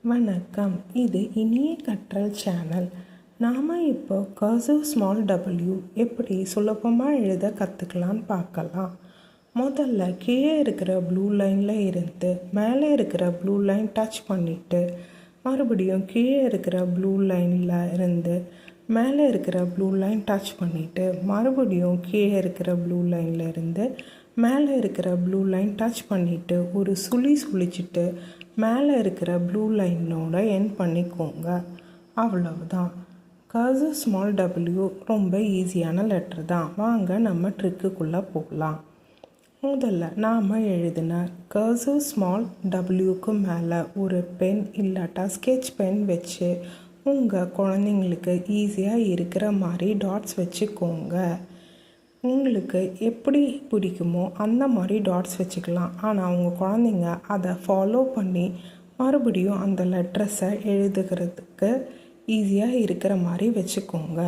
வணக்கம், இது இனிய கற்றல் சேனல். நாம் இப்போ கர்சிவ் ஸ்மால் w எப்படி சுலபமாக எழுத கற்றுக்கலான்னு பார்க்கலாம். முதல்ல கீழே இருக்கிற ப்ளூ லைனில் இருந்து மேலே இருக்கிற ப்ளூ லைன் டச் பண்ணிவிட்டு மறுபடியும் கீழே இருக்கிற ப்ளூ லைனில் இருந்து மேலே இருக்கிற ப்ளூ லைன் டச் பண்ணிவிட்டு மறுபடியும் கீழே இருக்கிற ப்ளூ லைனில் இருந்து மேலே இருக்கிற ப்ளூ லைன் டச் பண்ணிவிட்டு ஒரு சுழிச்சிட்டு மேலே இருக்கிற ப்ளூ லைனோட எண்ட் பண்ணிக்கோங்க. அவ்வளவுதான். கர்சிவ் ஸ்மால் w ரொம்ப ஈஸியான லெட்டர் தான். வாங்க நம்ம ட்ரிக்குக்குள்ளே போகலாம். முதல்ல நாம் எழுதின கர்சிவ் ஸ்மால் wக்கு மேலே ஒரு பென் இல்லாட்டா ஸ்கெட்ச் பென் வச்சு உங்கள் குழந்தைங்களுக்கு ஈஸியாக இருக்கிற மாதிரி டாட்ஸ் வச்சுக்கோங்க. உங்களுக்கு எப்படி பிடிக்குமோ அந்த மாதிரி டாட்ஸ் வச்சுக்கலாம். ஆனால் உங்கள் குழந்தைங்க அதை ஃபாலோ பண்ணி மறுபடியும் அந்த லெட்டர்ஸை எழுதுகிறதுக்கு ஈஸியாக இருக்கிற மாதிரி வச்சுக்கோங்க.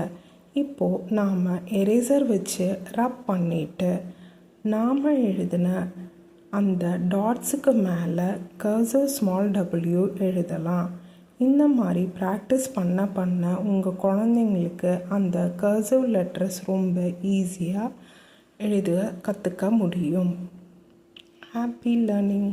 இப்போது நாம் எரேசர் வச்சு ரப் பண்ணிவிட்டு நாம் எழுதின அந்த டாட்ஸுக்கு மேலே கர்சிவ் ஸ்மால் w எழுதலாம். இந்த மாதிரி ப்ராக்டிஸ் பண்ண உங்கள் குழந்தைங்களுக்கு அந்த கர்சிவ் லெட்டர்ஸ் ரொம்ப ஈஸியாக எழுத கற்றுக்க முடியும். Happy learning.